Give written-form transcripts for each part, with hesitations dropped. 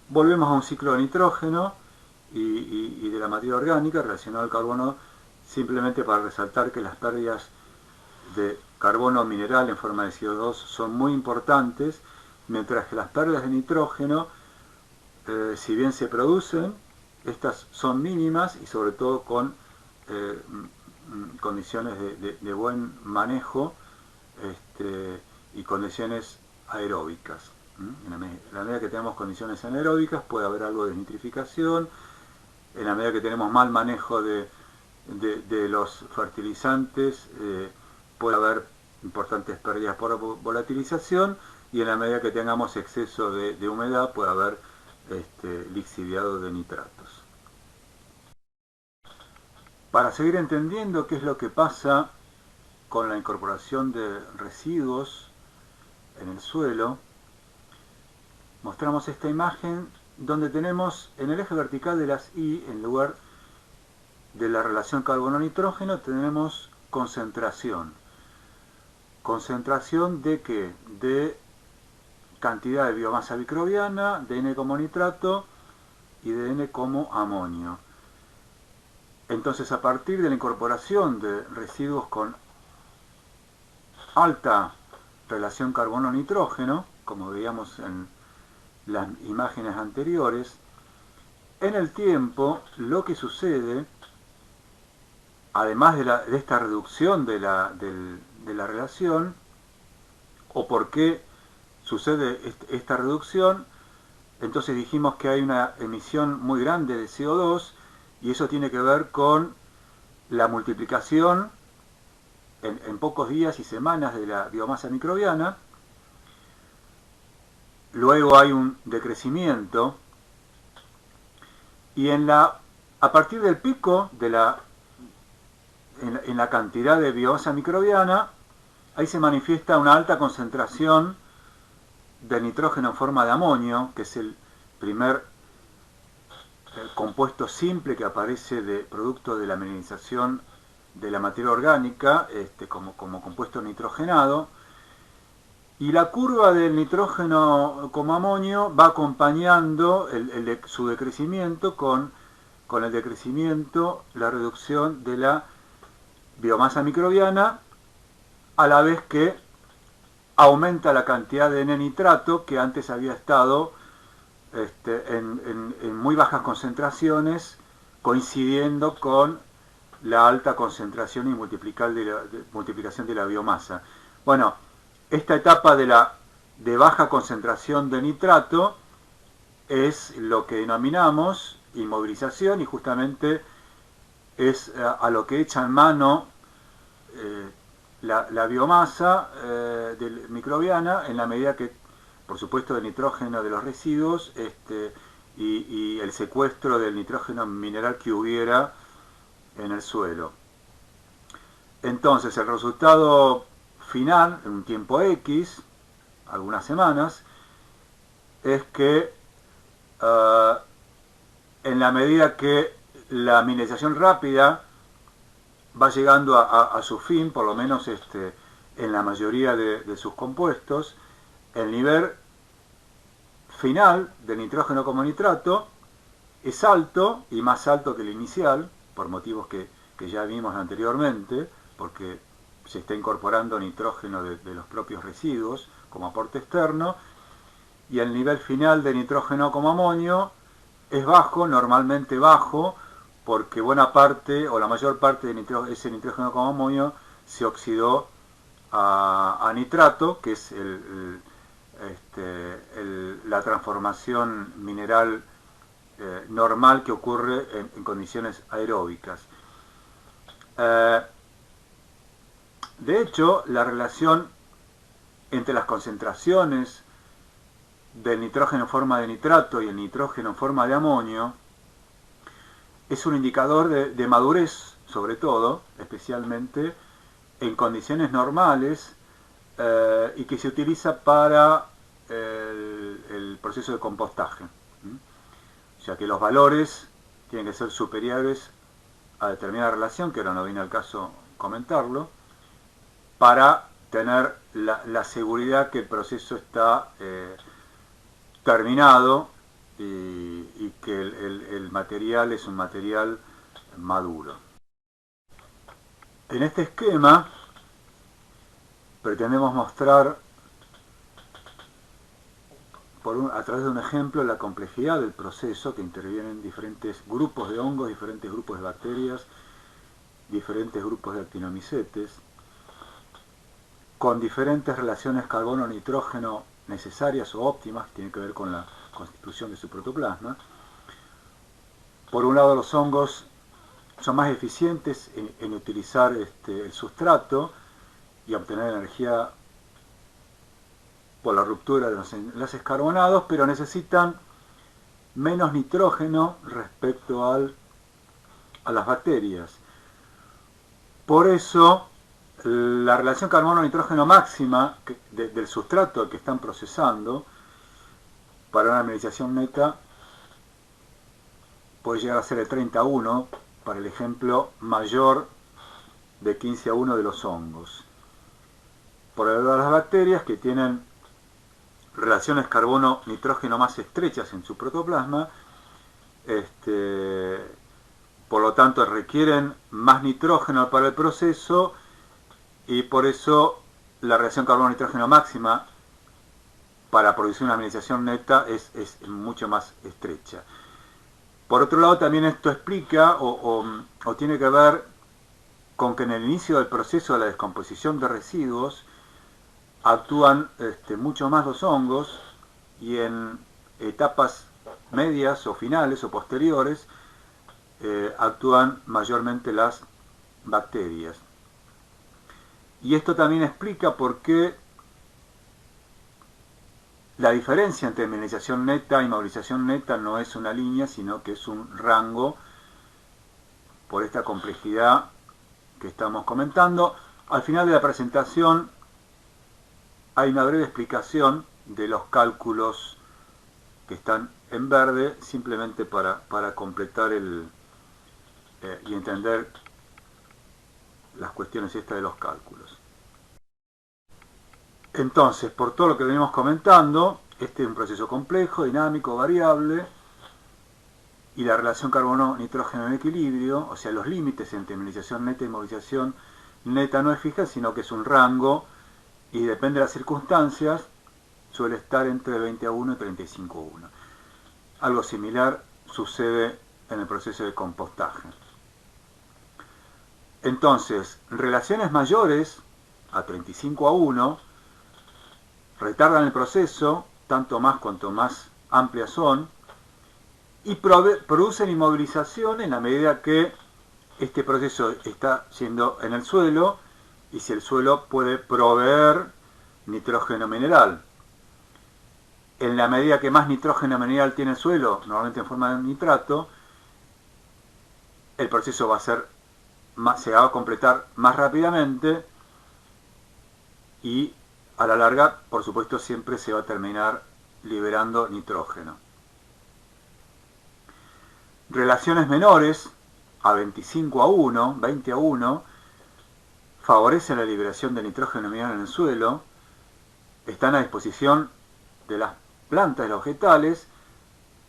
volvemos a un ciclo de nitrógeno y de la materia orgánica relacionado al carbono, simplemente para resaltar que las pérdidas de carbono mineral en forma de CO2 son muy importantes, mientras que las pérdidas de nitrógeno, si bien se producen, estas son mínimas y sobre todo con eh, condiciones de buen manejo y condiciones aeróbicas. En la medida que tenemos condiciones anaeróbicas puede haber algo de nitrificación, en la medida que tenemos mal manejo de los fertilizantes puede haber importantes pérdidas por volatilización, y en la medida que tengamos exceso de humedad puede haber lixiviado de nitratos. Para seguir entendiendo qué es lo que pasa con la incorporación de residuos en el suelo, mostramos esta imagen donde tenemos en el eje vertical de las Y, en lugar de la relación carbono-nitrógeno, tenemos concentración. ¿Concentración de qué? De cantidad de biomasa microbiana, de N como nitrato y de N como amonio. Entonces, a partir de la incorporación de residuos con alta relación carbono-nitrógeno, como veíamos en las imágenes anteriores, en el tiempo lo que sucede, además de esta reducción de la relación, o por qué sucede esta reducción, entonces dijimos que hay una emisión muy grande de CO2 y eso tiene que ver con la multiplicación en pocos días y semanas de la biomasa microbiana. Luego hay un decrecimiento y a partir del pico en la cantidad de biomasa microbiana, ahí se manifiesta una alta concentración de nitrógeno en forma de amonio, que es el primer compuesto simple que aparece de producto de la mineralización de la materia orgánica como compuesto nitrogenado. Y la curva del nitrógeno como amonio va acompañando su decrecimiento con el decrecimiento, la reducción de la biomasa microbiana, a la vez que aumenta la cantidad de N-nitrato que antes había estado en muy bajas concentraciones, coincidiendo con la alta concentración y multiplicación de la biomasa. Bueno, esta etapa de baja concentración de nitrato es lo que denominamos inmovilización, y justamente es a lo que echa en mano la biomasa microbiana, en la medida que, por supuesto, el nitrógeno de los residuos y el secuestro del nitrógeno mineral que hubiera en el suelo. Entonces, el resultado final, en un tiempo X, algunas semanas, es que en la medida que la mineralización rápida va llegando a su fin, por lo menos en la mayoría de sus compuestos, el nivel final de nitrógeno como nitrato es alto, y más alto que el inicial, por motivos que ya vimos anteriormente, porque se está incorporando nitrógeno de los propios residuos como aporte externo, y el nivel final de nitrógeno como amonio es bajo, normalmente bajo, porque buena parte o la mayor parte de ese nitrógeno como amonio se oxidó a nitrato, que es la transformación mineral normal que ocurre en condiciones aeróbicas. De hecho, la relación entre las concentraciones del nitrógeno en forma de nitrato y el nitrógeno en forma de amonio es un indicador de madurez, sobre todo, especialmente en condiciones normales, y que se utiliza para el proceso de compostaje. O sea que los valores tienen que ser superiores a determinada relación, que ahora no viene al caso comentarlo, para tener la seguridad que el proceso está terminado y que el material es un material maduro. En este esquema pretendemos mostrar a través de un ejemplo la complejidad del proceso, que intervienen diferentes grupos de hongos, diferentes grupos de bacterias, diferentes grupos de actinomicetes, con diferentes relaciones carbono-nitrógeno necesarias o óptimas, que tienen que ver con la constitución de su protoplasma. Por un lado, los hongos son más eficientes en utilizar el sustrato y obtener energía por la ruptura de los enlaces carbonados, pero necesitan menos nitrógeno respecto a las bacterias. Por eso, la relación carbono-nitrógeno máxima del sustrato que están procesando para una mineralización neta puede llegar a ser de 30:1, para el ejemplo mayor de 15:1 de los hongos. Por el lado de las bacterias, que tienen relaciones carbono-nitrógeno más estrechas en su protoplasma, por lo tanto requieren más nitrógeno para el proceso y por eso la relación carbono-nitrógeno máxima para producir una mineralización neta es mucho más estrecha. Por otro lado, también esto explica o tiene que ver con que en el inicio del proceso de la descomposición de residuos actúan mucho más los hongos y en etapas medias o finales o posteriores actúan mayormente las bacterias. Y esto también explica por qué la diferencia entre mineralización neta y movilización neta no es una línea, sino que es un rango por esta complejidad que estamos comentando. Al final de la presentación hay una breve explicación de los cálculos que están en verde, simplemente para completar y entender las cuestiones estas de los cálculos. Entonces, por todo lo que venimos comentando, este es un proceso complejo, dinámico, variable, y la relación carbono-nitrógeno en equilibrio, o sea, los límites entre mineralización neta y movilización neta no es fija, sino que es un rango, y depende de las circunstancias, suele estar entre 20:1 y 35:1. Algo similar sucede en el proceso de compostaje. Entonces, relaciones mayores a 35:1 retardan el proceso, tanto más cuanto más amplias son, y producen inmovilización en la medida que este proceso está yendo en el suelo y si el suelo puede proveer nitrógeno mineral. En la medida que más nitrógeno mineral tiene el suelo, normalmente en forma de nitrato, el proceso se va a completar más rápidamente y a la larga, por supuesto, siempre se va a terminar liberando nitrógeno. Relaciones menores a 25:1, 20:1, favorecen la liberación de nitrógeno mineral en el suelo, están a disposición de las plantas y los vegetales,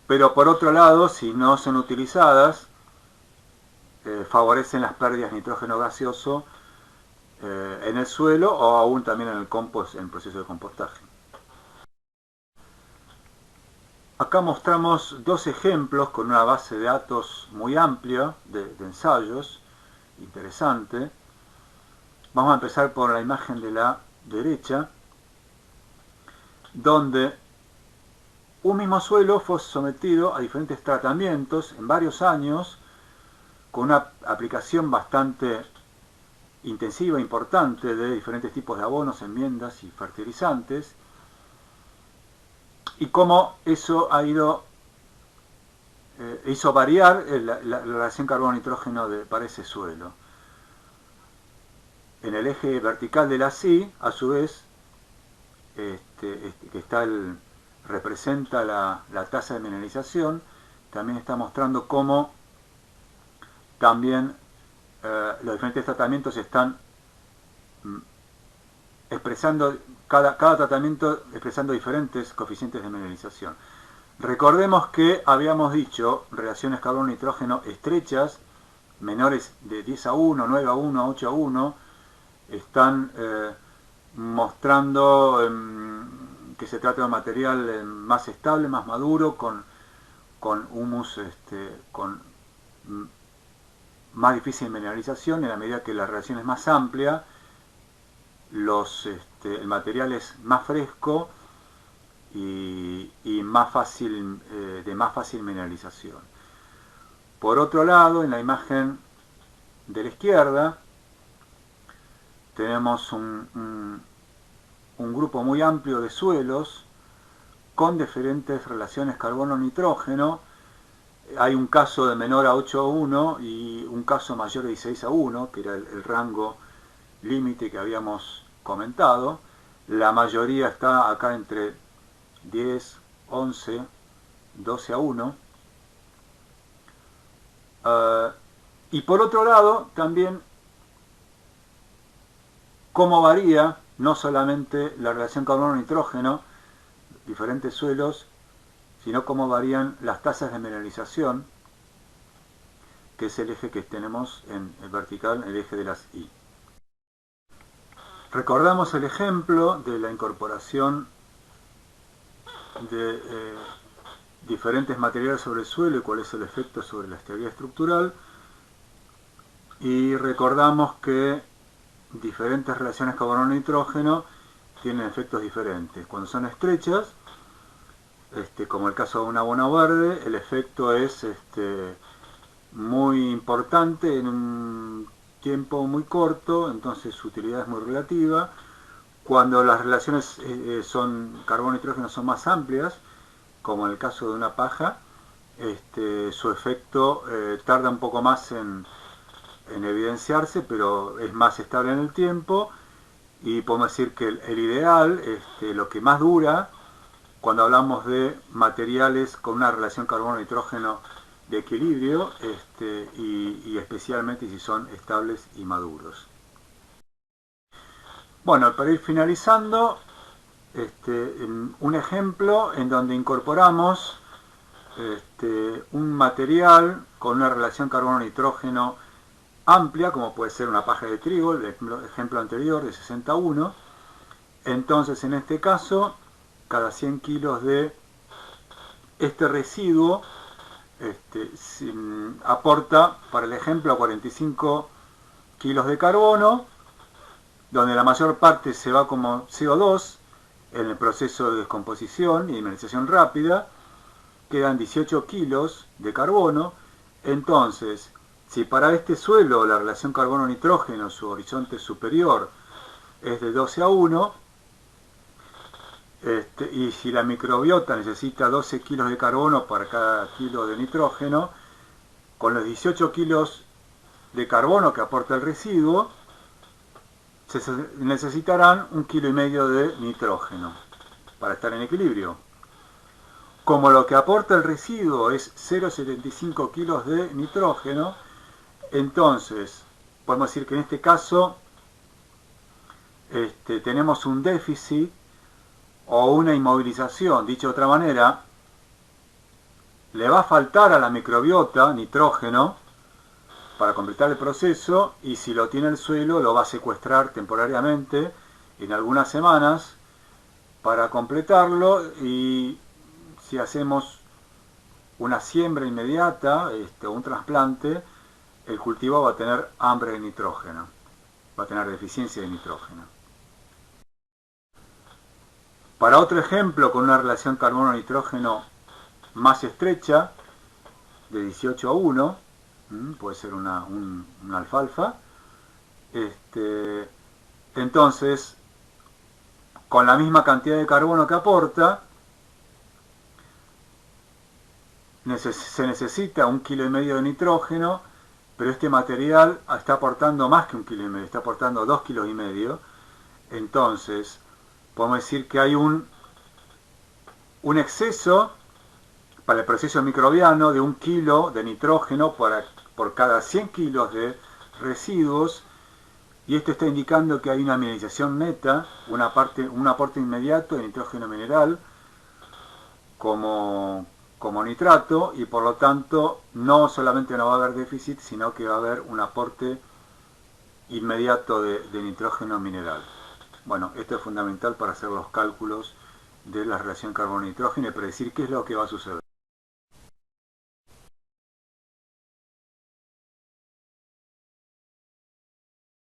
pero por otro lado, si no son utilizadas, favorecen las pérdidas de nitrógeno gaseoso en el suelo o aún también en el proceso de compostaje. Acá mostramos dos ejemplos con una base de datos muy amplia de ensayos, interesante. Vamos a empezar por la imagen de la derecha, donde un mismo suelo fue sometido a diferentes tratamientos en varios años, con una aplicación bastante intensiva e importante de diferentes tipos de abonos, enmiendas y fertilizantes, y cómo eso hizo variar la relación carbono-nitrógeno para ese suelo. En el eje vertical de la SI, a su vez, que representa la tasa de mineralización, también está mostrando cómo también los diferentes tratamientos están expresando, cada tratamiento expresando diferentes coeficientes de mineralización. Recordemos que habíamos dicho relaciones carbono-nitrógeno estrechas, menores de 10:1, 9:1, 8:1, están mostrando que se trata de un material más estable, más maduro, con humus, con más difícil mineralización. En la medida que la relación es más amplia, el material es más fresco y más fácil, de más fácil mineralización. Por otro lado, en la imagen de la izquierda tenemos un grupo muy amplio de suelos con diferentes relaciones carbono-nitrógeno. Hay un caso de menor a 8:1 y un caso mayor de 16:1, que era el rango límite que habíamos comentado. La mayoría está acá entre 10, 11, 12:1. Y por otro lado, también cómo varía no solamente la relación carbono-nitrógeno, diferentes suelos, sino cómo varían las tasas de mineralización, que es el eje que tenemos en vertical, el eje de las Y. Recordamos el ejemplo de la incorporación de diferentes materiales sobre el suelo y cuál es el efecto sobre la estabilidad estructural, y recordamos que diferentes relaciones carbono-nitrógeno tienen efectos diferentes. Cuando son estrechas, como el caso de un abono verde, el efecto es muy importante en un tiempo muy corto, entonces su utilidad es muy relativa. Cuando las relaciones son carbono-nitrógeno son más amplias, como en el caso de una paja, su efecto tarda un poco más en evidenciarse, pero es más estable en el tiempo, y podemos decir que el ideal, lo que más dura cuando hablamos de materiales con una relación carbono-nitrógeno de equilibrio, y especialmente si son estables y maduros. Bueno, para ir finalizando, un ejemplo en donde incorporamos un material con una relación carbono-nitrógeno amplia, como puede ser una paja de trigo, el ejemplo anterior de 61. Entonces, en este caso, cada 100 kilos de este residuo aporta, para el ejemplo, 45 kilos de carbono, donde la mayor parte se va como CO2 en el proceso de descomposición y mineralización rápida. Quedan 18 kilos de carbono. Entonces, si para este suelo la relación carbono-nitrógeno, su horizonte superior, es de 12:1, y si la microbiota necesita 12 kilos de carbono para cada kilo de nitrógeno, con los 18 kilos de carbono que aporta el residuo, se necesitarán 1,5 kilos de nitrógeno para estar en equilibrio. Como lo que aporta el residuo es 0,75 kilos de nitrógeno, entonces podemos decir que en este caso tenemos un déficit o una inmovilización. Dicho de otra manera, le va a faltar a la microbiota nitrógeno para completar el proceso, y si lo tiene el suelo lo va a secuestrar temporariamente en algunas semanas para completarlo, y si hacemos una siembra inmediata o un trasplante, el cultivo va a tener hambre de nitrógeno, va a tener deficiencia de nitrógeno. Para otro ejemplo con una relación carbono-nitrógeno más estrecha, de 18:1, puede ser una alfalfa, entonces con la misma cantidad de carbono que aporta, se necesita 1,5 kilos de nitrógeno, pero este material está aportando más que 1,5 kilos, está aportando 2,5 kilos. Entonces podemos decir que hay un exceso para el proceso microbiano de 1 kilo de nitrógeno por cada 100 kilos de residuos, y esto está indicando que hay una mineralización neta, un aporte inmediato de nitrógeno mineral, como nitrato, y por lo tanto no solamente no va a haber déficit, sino que va a haber un aporte inmediato de nitrógeno mineral. Bueno, esto es fundamental para hacer los cálculos de la relación carbono-nitrógeno y predecir qué es lo que va a suceder.